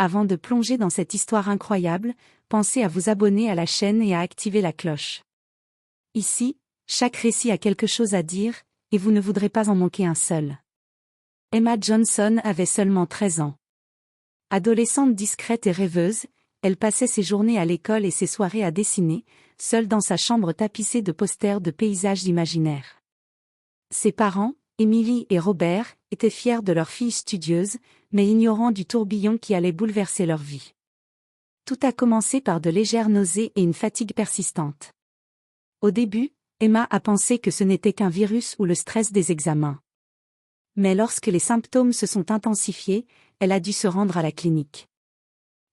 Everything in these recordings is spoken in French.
Avant de plonger dans cette histoire incroyable, pensez à vous abonner à la chaîne et à activer la cloche. Ici, chaque récit a quelque chose à dire, et vous ne voudrez pas en manquer un seul. Emma Johnson avait seulement 13 ans. Adolescente discrète et rêveuse, elle passait ses journées à l'école et ses soirées à dessiner, seule dans sa chambre tapissée de posters de paysages imaginaires. Ses parents, Emily et Robert, étaient fiers de leur fille studieuse, mais ignorants du tourbillon qui allait bouleverser leur vie. Tout a commencé par de légères nausées et une fatigue persistante. Au début, Emma a pensé que ce n'était qu'un virus ou le stress des examens. Mais lorsque les symptômes se sont intensifiés, elle a dû se rendre à la clinique.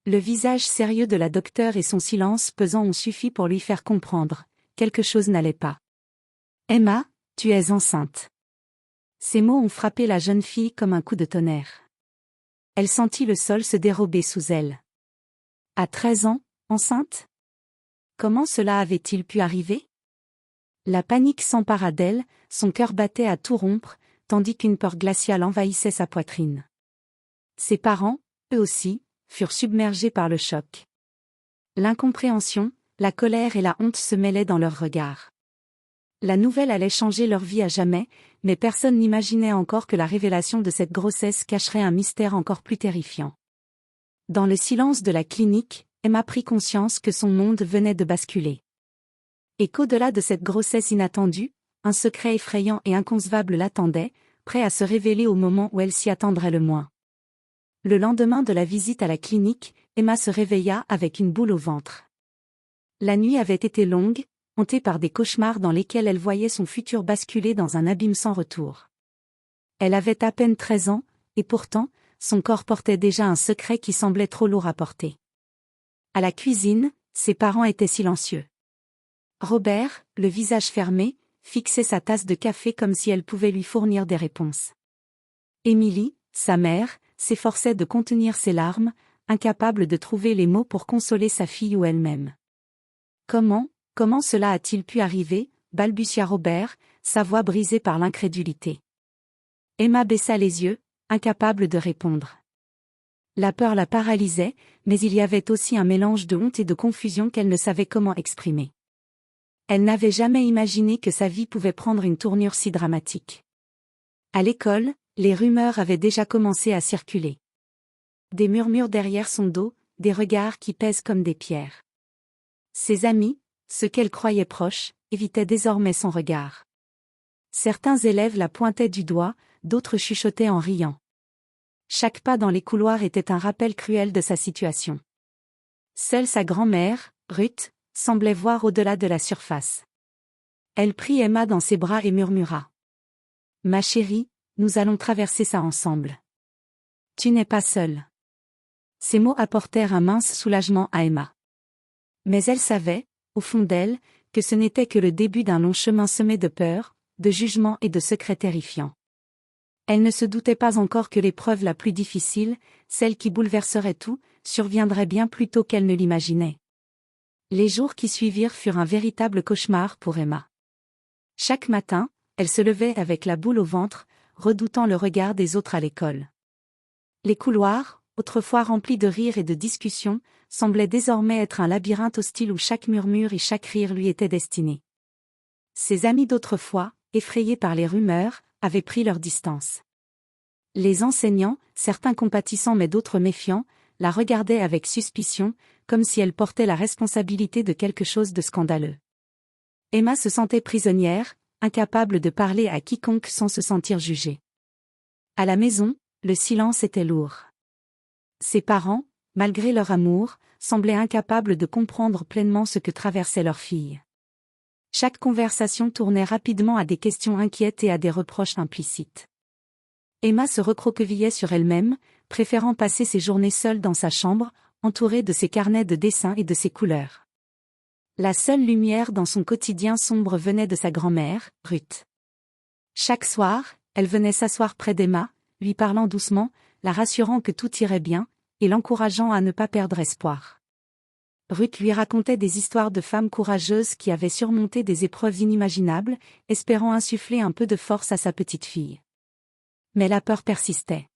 Le visage sérieux de la docteure et son silence pesant ont suffi pour lui faire comprendre, quelque chose n'allait pas. « Emma, tu es enceinte. » Ces mots ont frappé la jeune fille comme un coup de tonnerre. Elle sentit le sol se dérober sous elle. À 13 ans, enceinte? Comment cela avait-il pu arriver? La panique s'empara d'elle, son cœur battait à tout rompre, tandis qu'une peur glaciale envahissait sa poitrine. Ses parents, eux aussi, furent submergés par le choc. L'incompréhension, la colère et la honte se mêlaient dans leurs regards. La nouvelle allait changer leur vie à jamais, mais personne n'imaginait encore que la révélation de cette grossesse cacherait un mystère encore plus terrifiant. Dans le silence de la clinique, Emma prit conscience que son monde venait de basculer. Et qu'au-delà de cette grossesse inattendue, un secret effrayant et inconcevable l'attendait, prêt à se révéler au moment où elle s'y attendrait le moins. Le lendemain de la visite à la clinique, Emma se réveilla avec une boule au ventre. La nuit avait été longue, hantée par des cauchemars dans lesquels elle voyait son futur basculer dans un abîme sans retour. Elle avait à peine 13 ans, et pourtant, son corps portait déjà un secret qui semblait trop lourd à porter. À la cuisine, ses parents étaient silencieux. Robert, le visage fermé, fixait sa tasse de café comme si elle pouvait lui fournir des réponses. Emily, sa mère, s'efforçait de contenir ses larmes, incapable de trouver les mots pour consoler sa fille ou elle-même. Comment cela a-t-il pu arriver, balbutia Robert, sa voix brisée par l'incrédulité. Emma baissa les yeux, incapable de répondre. La peur la paralysait, mais il y avait aussi un mélange de honte et de confusion qu'elle ne savait comment exprimer. Elle n'avait jamais imaginé que sa vie pouvait prendre une tournure si dramatique. À l'école, les rumeurs avaient déjà commencé à circuler. Des murmures derrière son dos, des regards qui pèsent comme des pierres. Ses amis, ceux qu'elle croyait proches, évitaient désormais son regard. Certains élèves la pointaient du doigt, d'autres chuchotaient en riant. Chaque pas dans les couloirs était un rappel cruel de sa situation. Seule sa grand-mère, Ruth, semblait voir au-delà de la surface. Elle prit Emma dans ses bras et murmura. « Ma chérie, nous allons traverser ça ensemble. Tu n'es pas seule. » Ces mots apportèrent un mince soulagement à Emma. Mais elle savait, au fond d'elle, que ce n'était que le début d'un long chemin semé de peur, de jugement et de secrets terrifiants. Elle ne se doutait pas encore que l'épreuve la plus difficile, celle qui bouleverserait tout, surviendrait bien plus tôt qu'elle ne l'imaginait. Les jours qui suivirent furent un véritable cauchemar pour Emma. Chaque matin, elle se levait avec la boule au ventre, redoutant le regard des autres à l'école. Les couloirs, autrefois remplis de rires et de discussions, semblaient désormais être un labyrinthe hostile où chaque murmure et chaque rire lui étaient destinés. Ses amis d'autrefois, effrayés par les rumeurs, avaient pris leur distance. Les enseignants, certains compatissants mais d'autres méfiants, la regardaient avec suspicion, comme si elle portait la responsabilité de quelque chose de scandaleux. Emma se sentait prisonnière, incapable de parler à quiconque sans se sentir jugée. À la maison, le silence était lourd. Ses parents, malgré leur amour, semblaient incapables de comprendre pleinement ce que traversait leur fille. Chaque conversation tournait rapidement à des questions inquiètes et à des reproches implicites. Emma se recroquevillait sur elle-même, préférant passer ses journées seule dans sa chambre, entourée de ses carnets de dessins et de ses couleurs. La seule lumière dans son quotidien sombre venait de sa grand-mère, Ruth. Chaque soir, elle venait s'asseoir près d'Emma, lui parlant doucement, la rassurant que tout irait bien, et l'encourageant à ne pas perdre espoir. Ruth lui racontait des histoires de femmes courageuses qui avaient surmonté des épreuves inimaginables, espérant insuffler un peu de force à sa petite fille. Mais la peur persistait.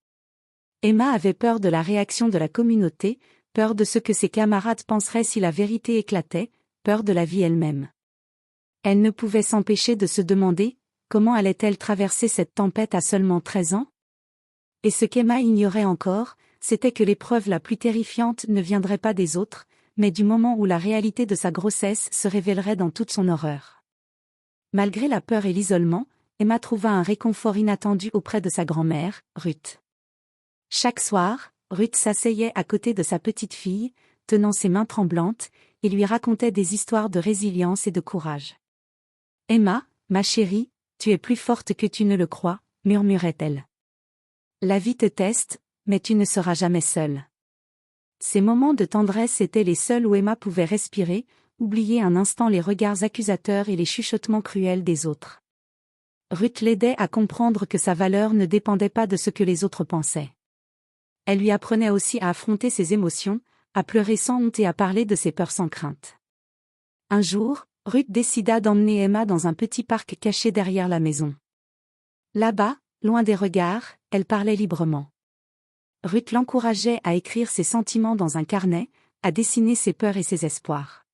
Emma avait peur de la réaction de la communauté, peur de ce que ses camarades penseraient si la vérité éclatait, peur de la vie elle-même. Elle ne pouvait s'empêcher de se demander, comment allait-elle traverser cette tempête à seulement 13 ans? Et ce qu'Emma ignorait encore, c'était que l'épreuve la plus terrifiante ne viendrait pas des autres, mais du moment où la réalité de sa grossesse se révélerait dans toute son horreur. Malgré la peur et l'isolement, Emma trouva un réconfort inattendu auprès de sa grand-mère, Ruth. Chaque soir, Ruth s'asseyait à côté de sa petite fille, tenant ses mains tremblantes, et lui racontait des histoires de résilience et de courage. « Emma, ma chérie, tu es plus forte que tu ne le crois, » murmurait-elle. « La vie te teste, mais tu ne seras jamais seule. » Ces moments de tendresse étaient les seuls où Emma pouvait respirer, oublier un instant les regards accusateurs et les chuchotements cruels des autres. Ruth l'aidait à comprendre que sa valeur ne dépendait pas de ce que les autres pensaient. Elle lui apprenait aussi à affronter ses émotions, à pleurer sans honte et à parler de ses peurs sans crainte. Un jour, Ruth décida d'emmener Emma dans un petit parc caché derrière la maison. Là-bas, loin des regards, elle parlait librement. Ruth l'encourageait à écrire ses sentiments dans un carnet, à dessiner ses peurs et ses espoirs.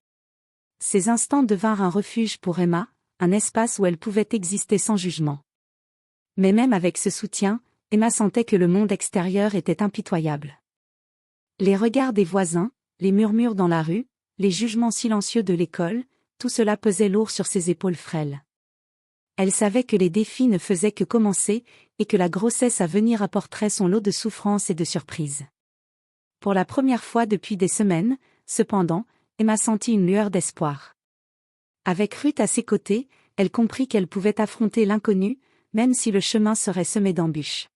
Ces instants devinrent un refuge pour Emma, un espace où elle pouvait exister sans jugement. Mais même avec ce soutien, Emma sentait que le monde extérieur était impitoyable. Les regards des voisins, les murmures dans la rue, les jugements silencieux de l'école, tout cela pesait lourd sur ses épaules frêles. Elle savait que les défis ne faisaient que commencer, et que la grossesse à venir apporterait son lot de souffrances et de surprises. Pour la première fois depuis des semaines, cependant, Emma sentit une lueur d'espoir. Avec Ruth à ses côtés, elle comprit qu'elle pouvait affronter l'inconnu, même si le chemin serait semé d'embûches.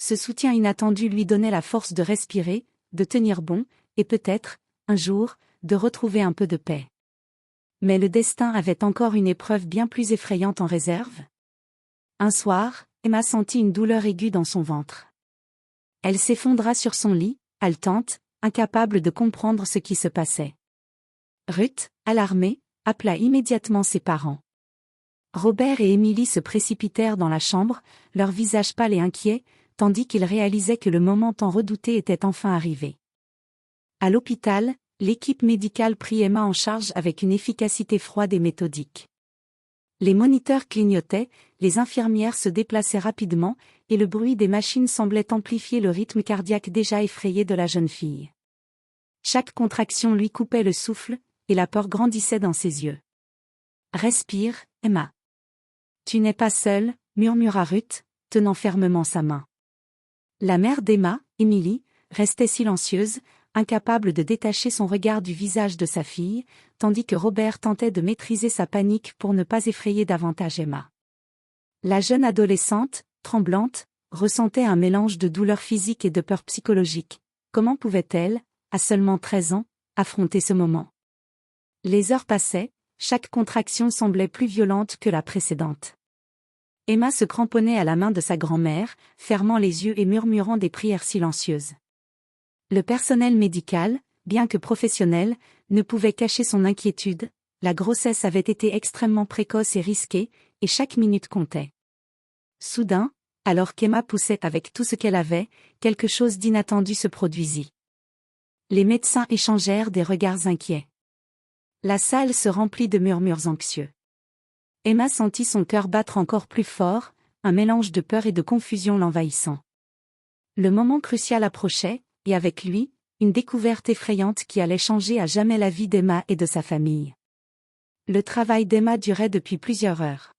Ce soutien inattendu lui donnait la force de respirer, de tenir bon, et peut-être, un jour, de retrouver un peu de paix. Mais le destin avait encore une épreuve bien plus effrayante en réserve. Un soir, Emma sentit une douleur aiguë dans son ventre. Elle s'effondra sur son lit, haletante, incapable de comprendre ce qui se passait. Ruth, alarmée, appela immédiatement ses parents. Robert et Émilie se précipitèrent dans la chambre, leurs visages pâles et inquiets, tandis qu'ils réalisaient que le moment tant redouté était enfin arrivé. À l'hôpital, l'équipe médicale prit Emma en charge avec une efficacité froide et méthodique. Les moniteurs clignotaient, les infirmières se déplaçaient rapidement, et le bruit des machines semblait amplifier le rythme cardiaque déjà effrayé de la jeune fille. Chaque contraction lui coupait le souffle, et la peur grandissait dans ses yeux. « Respire, Emma. Tu n'es pas seule, » murmura Ruth, tenant fermement sa main. La mère d'Emma, Émilie, restait silencieuse, incapable de détacher son regard du visage de sa fille, tandis que Robert tentait de maîtriser sa panique pour ne pas effrayer davantage Emma. La jeune adolescente, tremblante, ressentait un mélange de douleur physique et de peur psychologique. Comment pouvait-elle, à seulement 13 ans, affronter ce moment? Les heures passaient, chaque contraction semblait plus violente que la précédente. Emma se cramponnait à la main de sa grand-mère, fermant les yeux et murmurant des prières silencieuses. Le personnel médical, bien que professionnel, ne pouvait cacher son inquiétude. La grossesse avait été extrêmement précoce et risquée, et chaque minute comptait. Soudain, alors qu'Emma poussait avec tout ce qu'elle avait, quelque chose d'inattendu se produisit. Les médecins échangèrent des regards inquiets. La salle se remplit de murmures anxieux. Emma sentit son cœur battre encore plus fort, un mélange de peur et de confusion l'envahissant. Le moment crucial approchait, et avec lui, une découverte effrayante qui allait changer à jamais la vie d'Emma et de sa famille. Le travail d'Emma durait depuis plusieurs heures.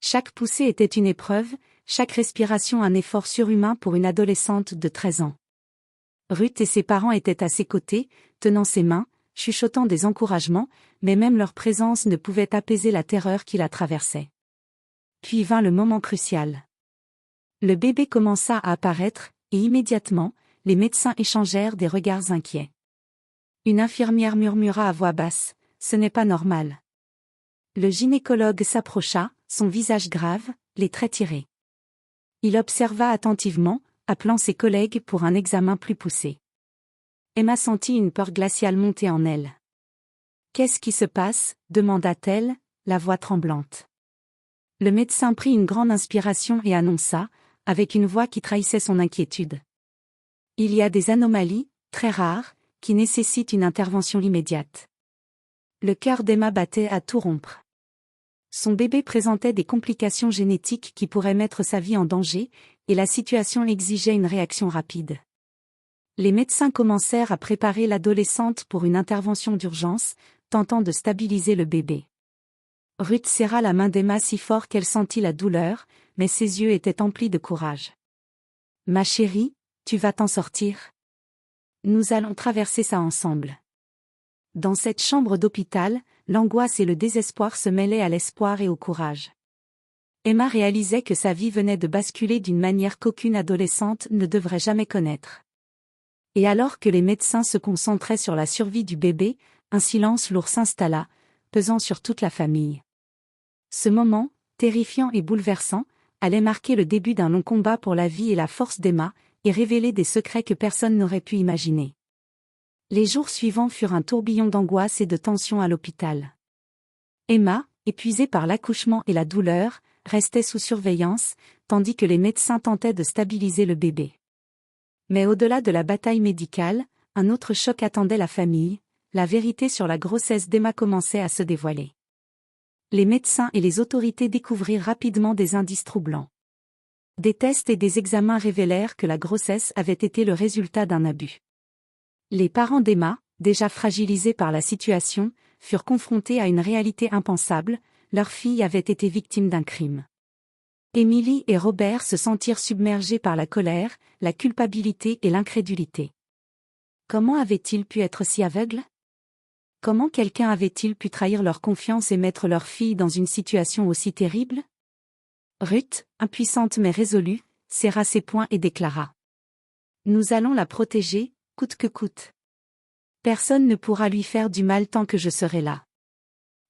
Chaque poussée était une épreuve, chaque respiration un effort surhumain pour une adolescente de 13 ans. Ruth et ses parents étaient à ses côtés, tenant ses mains, chuchotant des encouragements, mais même leur présence ne pouvait apaiser la terreur qui la traversait. Puis vint le moment crucial. Le bébé commença à apparaître, et immédiatement, les médecins échangèrent des regards inquiets. Une infirmière murmura à voix basse, « Ce n'est pas normal. » Le gynécologue s'approcha, son visage grave, les traits tirés. Il observa attentivement, appelant ses collègues pour un examen plus poussé. Emma sentit une peur glaciale monter en elle. « Qu'est-ce qui se passe ?» demanda-t-elle, la voix tremblante. Le médecin prit une grande inspiration et annonça, avec une voix qui trahissait son inquiétude. Il y a des anomalies, très rares, qui nécessitent une intervention immédiate. Le cœur d'Emma battait à tout rompre. Son bébé présentait des complications génétiques qui pourraient mettre sa vie en danger, et la situation exigeait une réaction rapide. Les médecins commencèrent à préparer l'adolescente pour une intervention d'urgence, tentant de stabiliser le bébé. Ruth serra la main d'Emma si fort qu'elle sentit la douleur, mais ses yeux étaient emplis de courage. « Ma chérie, tu vas t'en sortir. Nous allons traverser ça ensemble. » Dans cette chambre d'hôpital, l'angoisse et le désespoir se mêlaient à l'espoir et au courage. Emma réalisait que sa vie venait de basculer d'une manière qu'aucune adolescente ne devrait jamais connaître. Et alors que les médecins se concentraient sur la survie du bébé, un silence lourd s'installa, pesant sur toute la famille. Ce moment, terrifiant et bouleversant, allait marquer le début d'un long combat pour la vie et la force d'Emma, et révéler des secrets que personne n'aurait pu imaginer. Les jours suivants furent un tourbillon d'angoisse et de tension à l'hôpital. Emma, épuisée par l'accouchement et la douleur, restait sous surveillance, tandis que les médecins tentaient de stabiliser le bébé. Mais au-delà de la bataille médicale, un autre choc attendait la famille, la vérité sur la grossesse d'Emma commençait à se dévoiler. Les médecins et les autorités découvrirent rapidement des indices troublants. Des tests et des examens révélèrent que la grossesse avait été le résultat d'un abus. Les parents d'Emma, déjà fragilisés par la situation, furent confrontés à une réalité impensable, leur fille avait été victime d'un crime. Émilie et Robert se sentirent submergés par la colère, la culpabilité et l'incrédulité. Comment avaient-ils pu être si aveugles ? Comment quelqu'un avait-il pu trahir leur confiance et mettre leur fille dans une situation aussi terrible ? Ruth, impuissante mais résolue, serra ses poings et déclara : « Nous allons la protéger, coûte que coûte. Personne ne pourra lui faire du mal tant que je serai là. »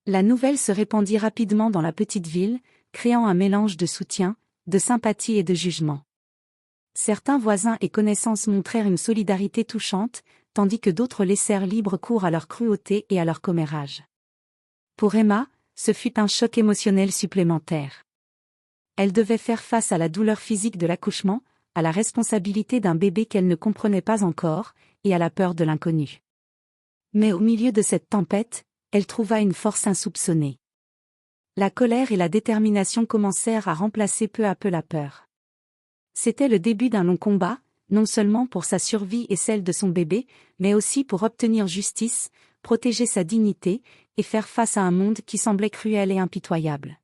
La nouvelle se répandit rapidement dans la petite ville, créant un mélange de soutien, de sympathie et de jugement. Certains voisins et connaissances montrèrent une solidarité touchante, tandis que d'autres laissèrent libre cours à leur cruauté et à leur commérage. Pour Emma, ce fut un choc émotionnel supplémentaire. Elle devait faire face à la douleur physique de l'accouchement, à la responsabilité d'un bébé qu'elle ne comprenait pas encore, et à la peur de l'inconnu. Mais au milieu de cette tempête, elle trouva une force insoupçonnée. La colère et la détermination commencèrent à remplacer peu à peu la peur. C'était le début d'un long combat, non seulement pour sa survie et celle de son bébé, mais aussi pour obtenir justice, protéger sa dignité, et faire face à un monde qui semblait cruel et impitoyable.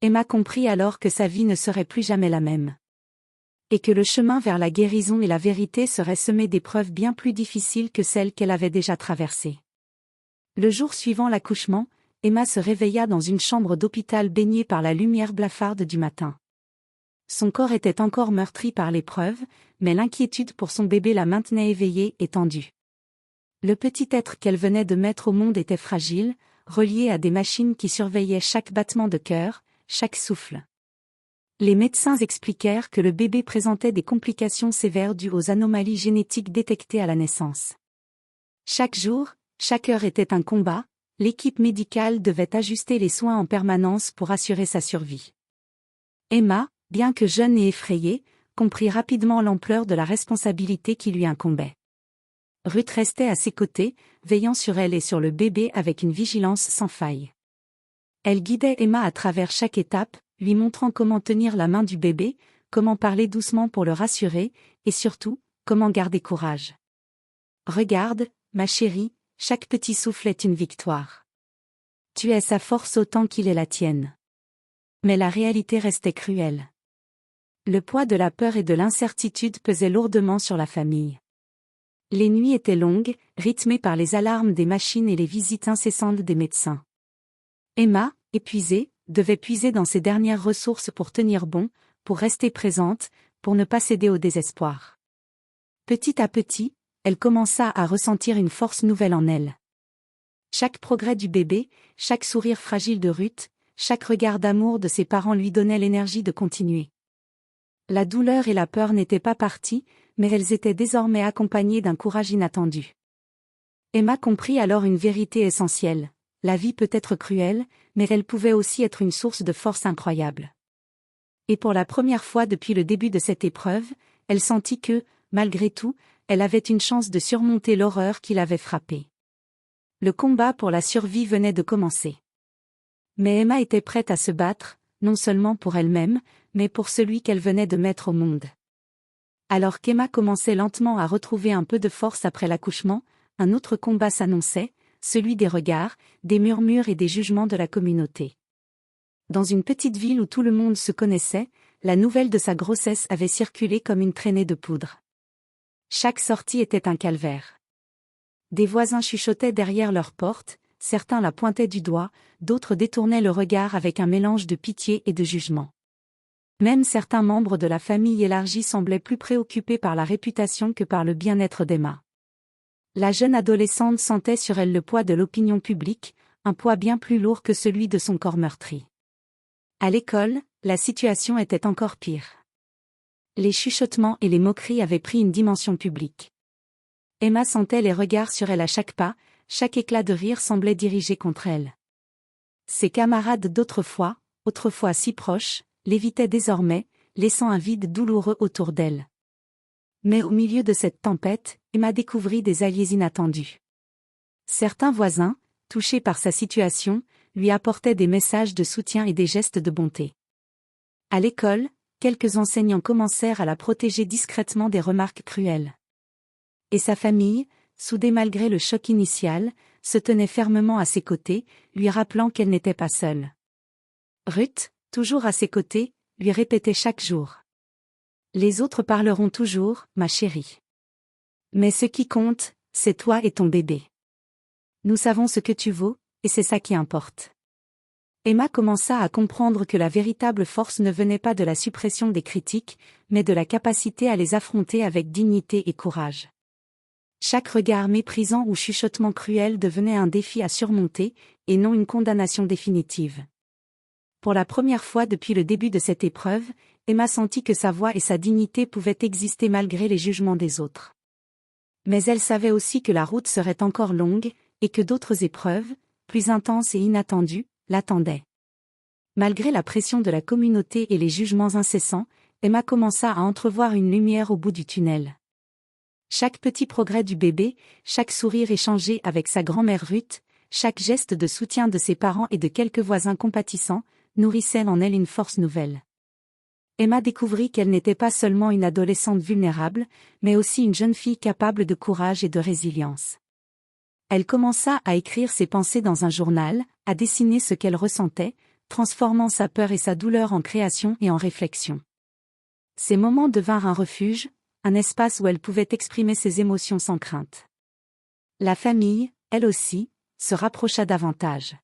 Emma comprit alors que sa vie ne serait plus jamais la même. Et que le chemin vers la guérison et la vérité serait semé d'épreuves bien plus difficiles que celles qu'elle avait déjà traversées. Le jour suivant l'accouchement, Emma se réveilla dans une chambre d'hôpital baignée par la lumière blafarde du matin. Son corps était encore meurtri par l'épreuve, mais l'inquiétude pour son bébé la maintenait éveillée et tendue. Le petit être qu'elle venait de mettre au monde était fragile, relié à des machines qui surveillaient chaque battement de cœur, chaque souffle. Les médecins expliquèrent que le bébé présentait des complications sévères dues aux anomalies génétiques détectées à la naissance. Chaque jour, chaque heure était un combat, l'équipe médicale devait ajuster les soins en permanence pour assurer sa survie. Emma, bien que jeune et effrayée, comprit rapidement l'ampleur de la responsabilité qui lui incombait. Ruth restait à ses côtés, veillant sur elle et sur le bébé avec une vigilance sans faille. Elle guidait Emma à travers chaque étape, lui montrant comment tenir la main du bébé, comment parler doucement pour le rassurer, et surtout, comment garder courage. « Regarde, ma chérie, chaque petit souffle est une victoire. Tu es sa force autant qu'il est la tienne. » Mais la réalité restait cruelle. Le poids de la peur et de l'incertitude pesait lourdement sur la famille. Les nuits étaient longues, rythmées par les alarmes des machines et les visites incessantes des médecins. Emma, épuisée, devait puiser dans ses dernières ressources pour tenir bon, pour rester présente, pour ne pas céder au désespoir. Petit à petit, elle commença à ressentir une force nouvelle en elle. Chaque progrès du bébé, chaque sourire fragile de Ruth, chaque regard d'amour de ses parents lui donnait l'énergie de continuer. La douleur et la peur n'étaient pas parties, mais elles étaient désormais accompagnées d'un courage inattendu. Emma comprit alors une vérité essentielle. La vie peut être cruelle, mais elle pouvait aussi être une source de force incroyable. Et pour la première fois depuis le début de cette épreuve, elle sentit que, malgré tout, elle avait une chance de surmonter l'horreur qui l'avait frappée. Le combat pour la survie venait de commencer. Mais Emma était prête à se battre, non seulement pour elle-même, mais pour celui qu'elle venait de mettre au monde. Alors qu'Emma commençait lentement à retrouver un peu de force après l'accouchement, un autre combat s'annonçait, celui des regards, des murmures et des jugements de la communauté. Dans une petite ville où tout le monde se connaissait, la nouvelle de sa grossesse avait circulé comme une traînée de poudre. Chaque sortie était un calvaire. Des voisins chuchotaient derrière leur porte, certains la pointaient du doigt, d'autres détournaient le regard avec un mélange de pitié et de jugement. Même certains membres de la famille élargie semblaient plus préoccupés par la réputation que par le bien-être d'Emma. La jeune adolescente sentait sur elle le poids de l'opinion publique, un poids bien plus lourd que celui de son corps meurtri. À l'école, la situation était encore pire. Les chuchotements et les moqueries avaient pris une dimension publique. Emma sentait les regards sur elle à chaque pas, chaque éclat de rire semblait dirigé contre elle. Ses camarades d'autrefois, autrefois si proches, l'évitaient désormais, laissant un vide douloureux autour d'elle. Mais au milieu de cette tempête, Emma découvrit des alliés inattendus. Certains voisins, touchés par sa situation, lui apportaient des messages de soutien et des gestes de bonté. À l'école, quelques enseignants commencèrent à la protéger discrètement des remarques cruelles. Et sa famille, soudée malgré le choc initial, se tenait fermement à ses côtés, lui rappelant qu'elle n'était pas seule. Ruth, toujours à ses côtés, lui répétait chaque jour. Les autres parleront toujours, ma chérie. Mais ce qui compte, c'est toi et ton bébé. Nous savons ce que tu vaux, et c'est ça qui importe. Emma commença à comprendre que la véritable force ne venait pas de la suppression des critiques, mais de la capacité à les affronter avec dignité et courage. Chaque regard méprisant ou chuchotement cruel devenait un défi à surmonter, et non une condamnation définitive. Pour la première fois depuis le début de cette épreuve, Emma sentit que sa voix et sa dignité pouvaient exister malgré les jugements des autres. Mais elle savait aussi que la route serait encore longue, et que d'autres épreuves, plus intenses et inattendues, l'attendaient. Malgré la pression de la communauté et les jugements incessants, Emma commença à entrevoir une lumière au bout du tunnel. Chaque petit progrès du bébé, chaque sourire échangé avec sa grand-mère Ruth, chaque geste de soutien de ses parents et de quelques voisins compatissants, nourrissait en elle une force nouvelle. Emma découvrit qu'elle n'était pas seulement une adolescente vulnérable, mais aussi une jeune fille capable de courage et de résilience. Elle commença à écrire ses pensées dans un journal, à dessiner ce qu'elle ressentait, transformant sa peur et sa douleur en création et en réflexion. Ces moments devinrent un refuge, un espace où elle pouvait exprimer ses émotions sans crainte. La famille, elle aussi, se rapprocha davantage.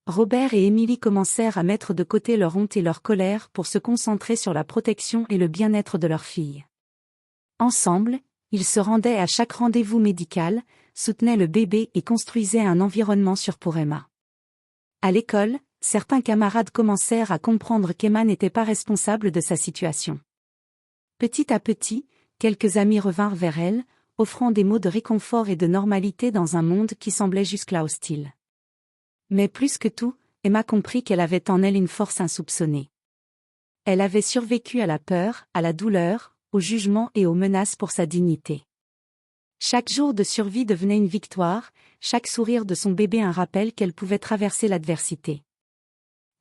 Robert et Émilie commencèrent à mettre de côté leur honte et leur colère pour se concentrer sur la protection et le bien-être de leur fille. Ensemble, ils se rendaient à chaque rendez-vous médical, soutenaient le bébé et construisaient un environnement sûr pour Emma. À l'école, certains camarades commencèrent à comprendre qu'Emma n'était pas responsable de sa situation. Petit à petit, quelques amis revinrent vers elle, offrant des mots de réconfort et de normalité dans un monde qui semblait jusque-là hostile. Mais plus que tout, Emma comprit qu'elle avait en elle une force insoupçonnée. Elle avait survécu à la peur, à la douleur, au jugement et aux menaces pour sa dignité. Chaque jour de survie devenait une victoire, chaque sourire de son bébé un rappel qu'elle pouvait traverser l'adversité.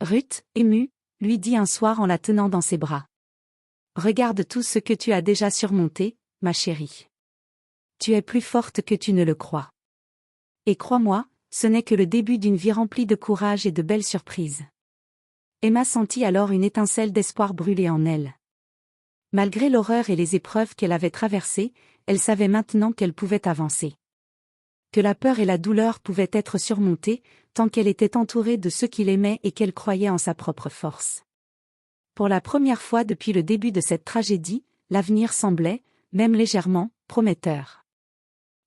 Ruth, émue, lui dit un soir en la tenant dans ses bras. « Regarde tout ce que tu as déjà surmonté, ma chérie. Tu es plus forte que tu ne le crois. Et crois-moi, ce n'est que le début d'une vie remplie de courage et de belles surprises. » Emma sentit alors une étincelle d'espoir brûler en elle. Malgré l'horreur et les épreuves qu'elle avait traversées, elle savait maintenant qu'elle pouvait avancer. Que la peur et la douleur pouvaient être surmontées, tant qu'elle était entourée de ceux qui l'aimaient et qu'elle croyait en sa propre force. Pour la première fois depuis le début de cette tragédie, l'avenir semblait, même légèrement, prometteur.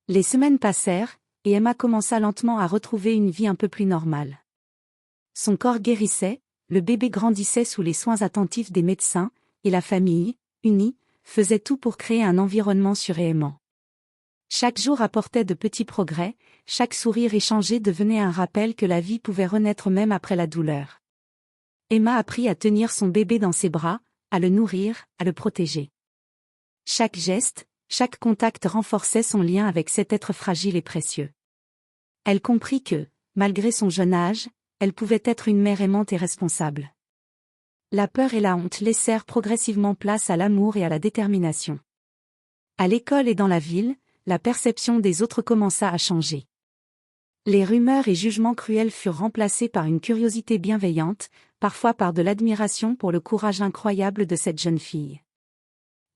Les semaines passèrent, et Emma commença lentement à retrouver une vie un peu plus normale. Son corps guérissait, le bébé grandissait sous les soins attentifs des médecins, et la famille, unie, faisait tout pour créer un environnement sûr et aimant. Chaque jour apportait de petits progrès, chaque sourire échangé devenait un rappel que la vie pouvait renaître même après la douleur. Emma apprit à tenir son bébé dans ses bras, à le nourrir, à le protéger. Chaque geste, chaque contact renforçait son lien avec cet être fragile et précieux. Elle comprit que, malgré son jeune âge, elle pouvait être une mère aimante et responsable. La peur et la honte laissèrent progressivement place à l'amour et à la détermination. À l'école et dans la ville, la perception des autres commença à changer. Les rumeurs et jugements cruels furent remplacés par une curiosité bienveillante, parfois par de l'admiration pour le courage incroyable de cette jeune fille.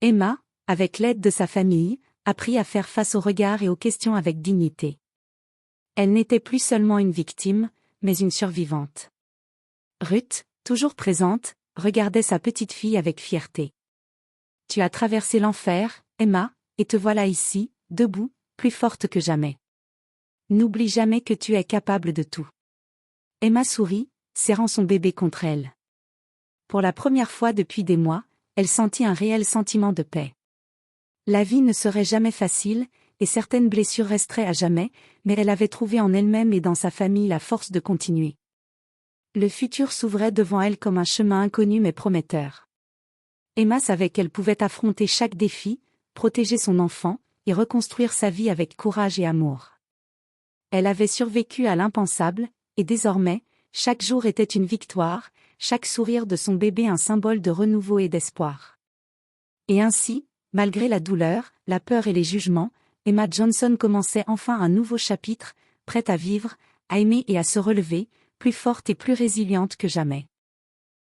Emma, avec l'aide de sa famille, apprit à faire face aux regards et aux questions avec dignité. Elle n'était plus seulement une victime, mais une survivante. Ruth, toujours présente, regardait sa petite fille avec fierté. « Tu as traversé l'enfer, Emma, et te voilà ici, debout, plus forte que jamais. N'oublie jamais que tu es capable de tout. » Emma sourit, serrant son bébé contre elle. Pour la première fois depuis des mois, elle sentit un réel sentiment de paix. La vie ne serait jamais facile, et certaines blessures resteraient à jamais, mais elle avait trouvé en elle-même et dans sa famille la force de continuer. Le futur s'ouvrait devant elle comme un chemin inconnu mais prometteur. Emma savait qu'elle pouvait affronter chaque défi, protéger son enfant, et reconstruire sa vie avec courage et amour. Elle avait survécu à l'impensable, et désormais, chaque jour était une victoire, chaque sourire de son bébé un symbole de renouveau et d'espoir. Et ainsi, malgré la douleur, la peur et les jugements, Emma Johnson commençait enfin un nouveau chapitre, prête à vivre, à aimer et à se relever, plus forte et plus résiliente que jamais.